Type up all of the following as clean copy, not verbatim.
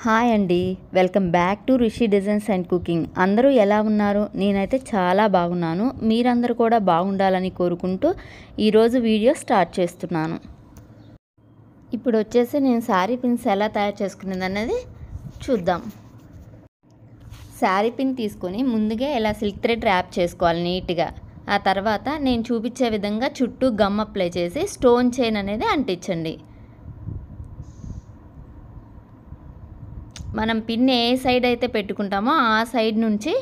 Hi అండి, welcome back to Rishi designs and cooking. అందరూ ఎలా ఉన్నారు? నేనైతే చాలా బాగున్నాను. మీరందరూ కూడా బాగుండాలని కోరుకుంటూ ఈరోజు వీడియో స్టార్ట్ చేస్తున్నాను. ఇప్పుడు వచ్చేసి నేను శారీ పిన్స్ ఎలా తయారు చేసుకునేది అనేది చూద్దాం. శారీ పిన్ తీసుకొని ముందుగా ఇలా సిల్క్ థ్రెడ్ ర్యాప్ చేసుకోవాలి నీట్గా. ఆ తర్వాత నేను చూపించే విధంగా చుట్టూ గమ్ అప్లై చేసి స్టోన్ చైన్ అనేది అంటించండి. మనం పిన్ ఏ సైడ్ అయితే పెట్టుకుంటామో ఆ సైడ్ నుంచి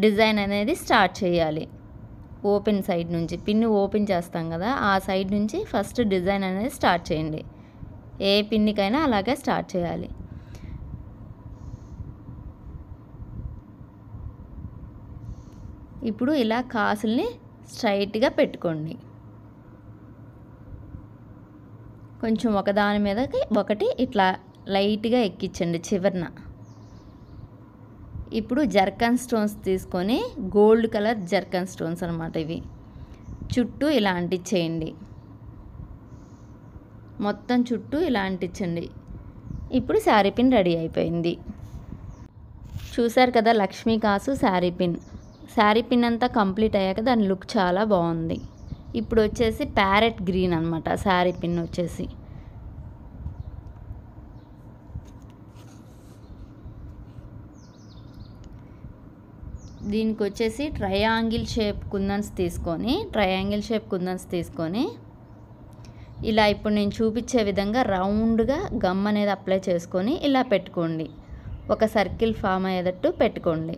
డిజైన్ అనేది స్టార్ట్ చేయాలి. ఓపెన్ సైడ్ నుంచి పిన్ ఓపెన్ చేస్తాం కదా, ఆ సైడ్ నుంచి ఫస్ట్ డిజైన్ అనేది స్టార్ట్ చేయండి. ఏ పిన్నికైనా అలాగే స్టార్ట్ చేయాలి. ఇప్పుడు ఇలా కాసుల్ని స్ట్రైట్గా పెట్టుకోండి. కొంచెం ఒకదాని మీదకి ఒకటి ఇట్లా లైట్గా ఎక్కించండి చివరన. ఇప్పుడు జర్కన్ స్టోన్స్ తీసుకొని గోల్డ్ కలర్ జర్కన్ స్టోన్స్ అన్నమాట ఇవి. చుట్టూ ఇలా అంటించేయండి. మొత్తం చుట్టూ ఇలా అంటించండి. ఇప్పుడు శారీ పిన్ రెడీ అయిపోయింది. చూసారు కదా, లక్ష్మీ కాసు శారీ పిన్. శారీ పిన్ అంతా కంప్లీట్ అయ్యాక దాని లుక్ చాలా బాగుంది. ఇప్పుడు వచ్చేసి ప్యారెట్ గ్రీన్ అనమాట శారీ పిన్ వచ్చేసి. దీనికి వచ్చేసి ట్రయాంగిల్ షేప్ కుందన్స్ తీసుకొని ఇలా ఇప్పుడు నేను చూపించే విధంగా రౌండ్గా గమ్ అనేది అప్లై చేసుకొని ఇలా పెట్టుకోండి. ఒక సర్కిల్ ఫామ్ అయ్యేటట్టు పెట్టుకోండి.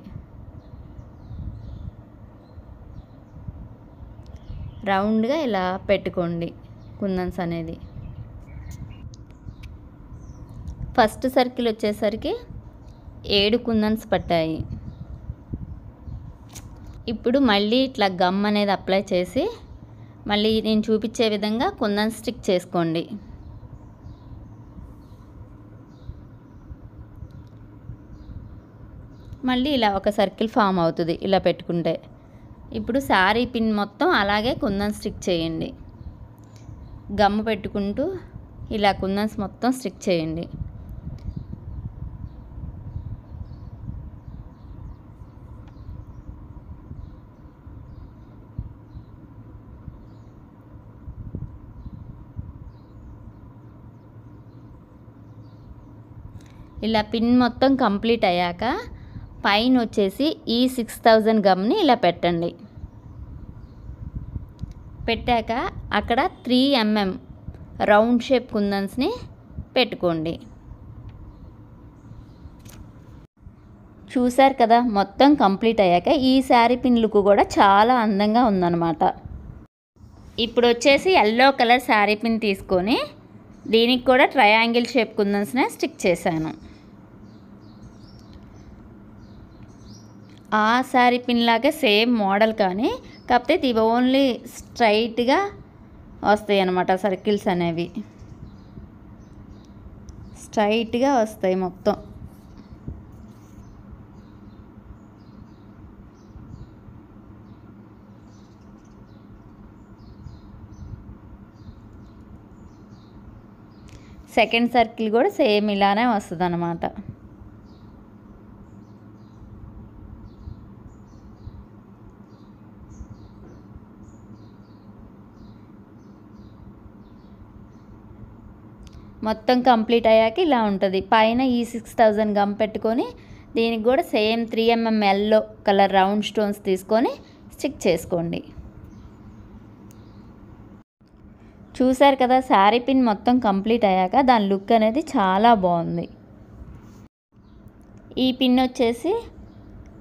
రౌండ్గా ఇలా పెట్టుకోండి కుందన్స్ అనేది. ఫస్ట్ సర్కిల్ వచ్చేసరికి 7 కుందన్స్ పట్టాయి. ఇప్పుడు మళ్ళీ ఇట్లా గమ్ అనేది అప్లై చేసి మళ్ళీ నేను చూపించే విధంగా కుందన్ స్టిక్ చేసుకోండి. మళ్ళీ ఇలా ఒక సర్కిల్ ఫామ్ అవుతుంది ఇలా పెట్టుకుంటే. ఇప్పుడు శారీ పిన్ మొత్తం అలాగే కుందన్ స్టిక్ చేయండి. గమ్ పెట్టుకుంటూ ఇలా కుందన్స్ మొత్తం స్టిక్ చేయండి. ఇలా పిన్ మొత్తం కంప్లీట్ అయ్యాక పైన వచ్చేసి ఈ 6000 గమ్ని ఇలా పెట్టండి. పెట్టాక అక్కడ 3 mm రౌండ్ షేప్ కుందన్స్ని పెట్టుకోండి. చూసారు కదా, మొత్తం కంప్లీట్ అయ్యాక ఈ శారీ పిన్ లుక్ కూడా చాలా అందంగా ఉందన్నమాట. ఇప్పుడు వచ్చేసి ఎల్లో కలర్ శారీ పిన్ తీసుకొని దీనికి కూడా ట్రయాంగిల్ షేప్ కుందన్స్నే స్టిక్ చేశాను. ఆ శారీ పిన్ లాగే సేమ్ మోడల్, కానీ కాకపోతే ఇవి ఓన్లీ స్ట్రైట్గా వస్తాయి అన్నమాట. సర్కిల్స్ అనేవి స్ట్రైట్గా వస్తాయి మొత్తం. సెకండ్ సర్కిల్ కూడా సేమ్ ఇలానే వస్తుంది అన్నమాట. మొత్తం కంప్లీట్ అయ్యాక ఇలా ఉంటుంది. పైన ఈ 6000 గమ్ పెట్టుకొని దీనికి కూడా same 3 mm yellow colour round stones తీసుకొని స్టిక్ చేసుకోండి. చూసారు కదా, శారీ పిన్ మొత్తం కంప్లీట్ అయ్యాక దాని లుక్ అనేది చాలా బాగుంది. ఈ పిన్ వచ్చేసి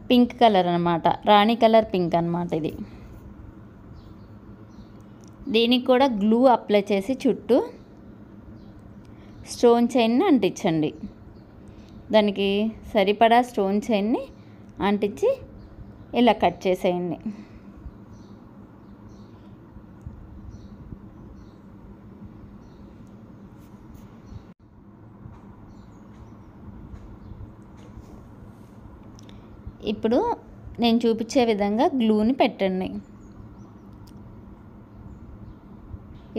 పింక్ కలర్ అనమాట, రాణి కలర్ పింక్ అనమాట ఇది. దీనికి కూడా గ్లూ అప్లై చేసి చుట్టూ స్టోన్ చైన్ని అంటించండి. దానికి సరిపడా స్టోన్ చైన్ని అంటించి ఇలా కట్ చేసేయండి. ఇప్పుడు నేను చూపించే విధంగా గ్లూని పెట్టండి.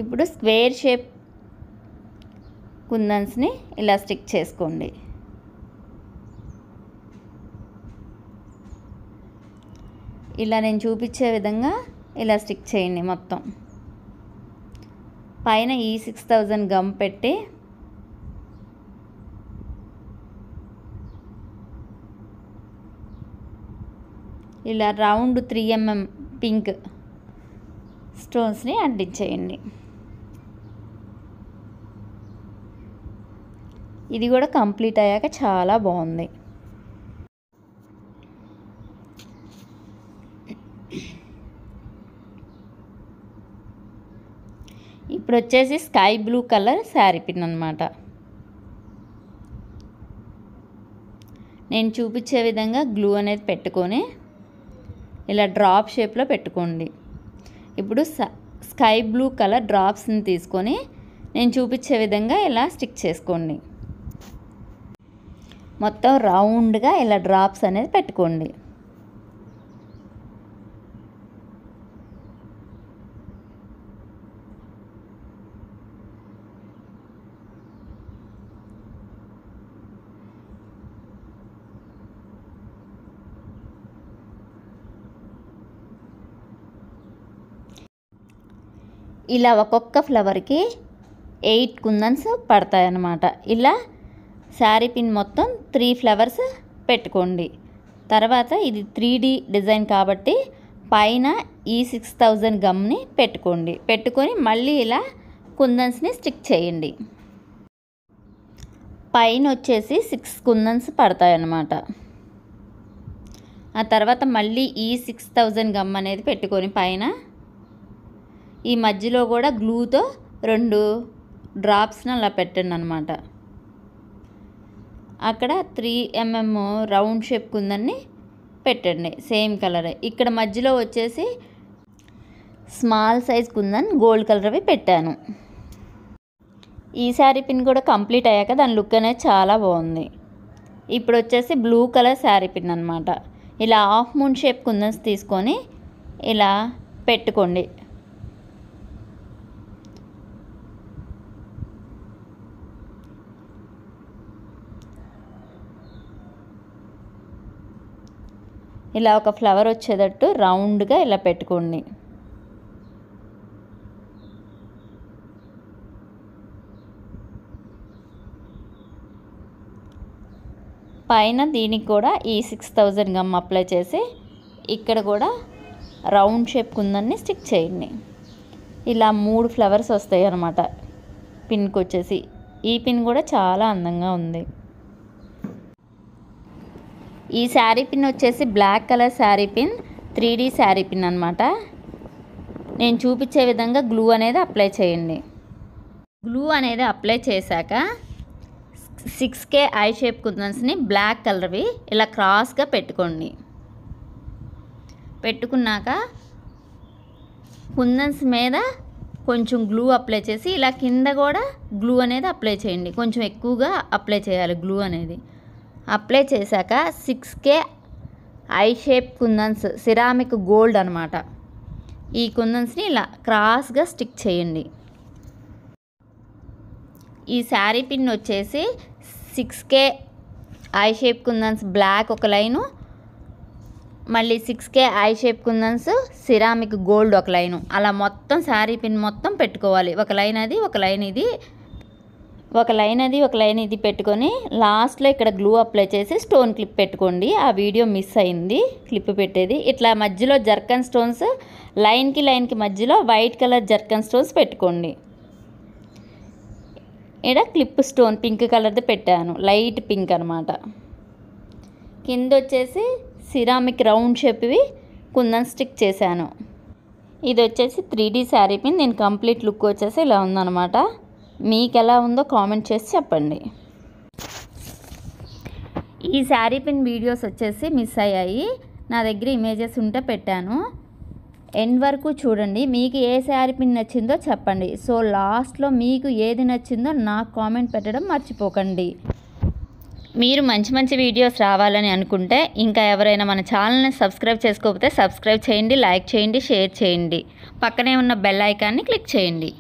ఇప్పుడు స్క్వేర్ షేప్ కుందన్స్ని ఇలా స్టిక్ చేసుకోండి. ఇలా నేను చూపించే విధంగా ఇలా స్టిక్ చేయండి. మొత్తం పైన ఈ 6000 గమ్ పెట్టి ఇలా రౌండ్ 3 mm పింక్ స్టోన్స్ని అంటించేయండి. ఇది కూడా కంప్లీట్ అయ్యాక చాలా బాగుంది. ఇప్పుడు వచ్చేసి sky blue colour sari pin అన్నమాట. నేను చూపించే విధంగా గ్లూ అనేది పెట్టుకొని ఇలా డ్రాప్ షేప్లో పెట్టుకోండి. ఇప్పుడు స్కై బ్లూ కలర్ డ్రాప్స్ని తీసుకొని నేను చూపించే విధంగా ఇలా స్టిక్ చేసుకోండి. మొత్తం రౌండ్గా ఇలా డ్రాప్స్ అనేది పెట్టుకోండి. ఇలా ఒక్కొక్క ఫ్లవర్కి 8 కుందన్స్ పడతాయన్నమాట. ఇలా శారీ పిన్ మొత్తం 3 ఫ్లవర్స్ పెట్టుకోండి. తర్వాత ఇది 3D డిజైన్ కాబట్టి పైన ఈ 6000 గమ్ని పెట్టుకోండి. పెట్టుకొని మళ్ళీ ఇలా కుందన్స్ని స్టిక్ చేయండి. పైన వచ్చేసి 6 కుందన్స్ పడతాయన్నమాట. ఆ తర్వాత మళ్ళీ ఈ 6000 గమ్ అనేది పెట్టుకొని పైన ఈ మధ్యలో కూడా గ్లూతో 2 డ్రాప్స్ని అలా పెట్టండి అన్నమాట. అక్కడ 3 mm రౌండ్ షేప్ కుందన్ని పెట్టండి, సేమ్ కలరే. ఇక్కడ మధ్యలో వచ్చేసి స్మాల్ సైజ్ కుందన్ గోల్డ్ కలర్వి పెట్టాను. ఈ శారీ పిన్ కూడా కంప్లీట్ అయ్యాక దాని లుక్ అనేది చాలా బాగుంది. ఇప్పుడు వచ్చేసి బ్లూ కలర్ శారీ పిన్ అన్నమాట. ఇలా హాఫ్ మూన్ షేప్ కుందన్స్ తీసుకొని ఇలా పెట్టుకోండి. ఇలా ఒక ఫ్లవర్ వచ్చేటట్టు రౌండ్గా ఇలా పెట్టుకోండి. పైన దీనికి కూడా ఈ 6000 గమ్ అప్లై చేసి ఇక్కడ కూడా రౌండ్ షేప్ కుందన్ని స్టిక్ చేయండి. ఇలా 3 ఫ్లవర్స్ వస్తాయి అన్నమాట పిన్కి వచ్చేసి. ఈ పిన్ కూడా చాలా అందంగా ఉంది. ఈ శారీ పిన్ వచ్చేసి black colour sari pin 3D sari pin అన్నమాట. నేను చూపించే విధంగా గ్లూ అనేది అప్లై చేయండి. గ్లూ అనేది అప్లై చేశాక 6K ఐ షేప్ కుందన్స్ని బ్లాక్ కలర్వి ఇలా క్రాస్గా పెట్టుకోండి. పెట్టుకున్నాక కుందన్స్ మీద కొంచెం గ్లూ అప్లై చేసి ఇలా కింద కూడా గ్లూ అనేది అప్లై చేయండి. కొంచెం ఎక్కువగా అప్లై చేయాలి గ్లూ అనేది. అప్లై చేశాక 6K ఐ షేప్ కుందన్స్ సిరామిక్ గోల్డ్ అనమాట. ఈ కుందన్స్ని ఇలా క్రాస్గా స్టిక్ చేయండి. ఈ శారీ పిన్ వచ్చేసి 6K ఐ షేప్ కుందన్స్ బ్లాక్ ఒక లైను, మళ్ళీ 6K ఐ షేప్ కుందన్స్ సిరామిక్ గోల్డ్ ఒక లైను, అలా మొత్తం శారీ పిన్ మొత్తం పెట్టుకోవాలి. ఒక లైన్ అది, ఒక లైన్ ఇది, ఒక లైన్ అది, ఒక లైన్ ఇది పెట్టుకొని లాస్ట్లో ఇక్కడ గ్లూ అప్లై చేసి స్టోన్ క్లిప్ పెట్టుకోండి. ఆ వీడియో మిస్ అయింది క్లిప్ పెట్టేది. ఇట్లా మధ్యలో జర్కన్ స్టోన్స్ లైన్కి లైన్కి మధ్యలో వైట్ కలర్ జర్కన్ స్టోన్స్ పెట్టుకోండి. ఇక్కడ క్లిప్ స్టోన్ పింక్ కలర్ది పెట్టాను, లైట్ పింక్ అనమాట. కింద వచ్చేసి సిరామిక్ రౌండ్ షేప్వి కుందన్ స్టిక్ చేశాను. ఇది వచ్చేసి 3D శారీ పిన్. నేను కంప్లీట్ లుక్ వచ్చేసి ఇలా ఉందన్నమాట. మీకు ఎలా ఉందో కామెంట్ చేసి చెప్పండి. ఈ శారీ పిన్ వీడియోస్ వచ్చేసి మిస్ అయ్యాయి, నా దగ్గర ఇమేజెస్ ఉంటే పెట్టాను. ఎండ్ వరకు చూడండి. మీకు ఏ శారీ పిన్ నచ్చిందో చెప్పండి. సో లాస్ట్లో మీకు ఏది నచ్చిందో నాకు కామెంట్ పెట్టడం మర్చిపోకండి. మీరు మంచి మంచి వీడియోస్ రావాలని అనుకుంటే ఇంకా ఎవరైనా మన ఛానల్ని సబ్స్క్రైబ్ చేసుకోకపోతే సబ్స్క్రైబ్ చేయండి, లైక్ చేయండి, షేర్ చేయండి. పక్కనే ఉన్న బెల్ ఐకాన్ని క్లిక్ చేయండి.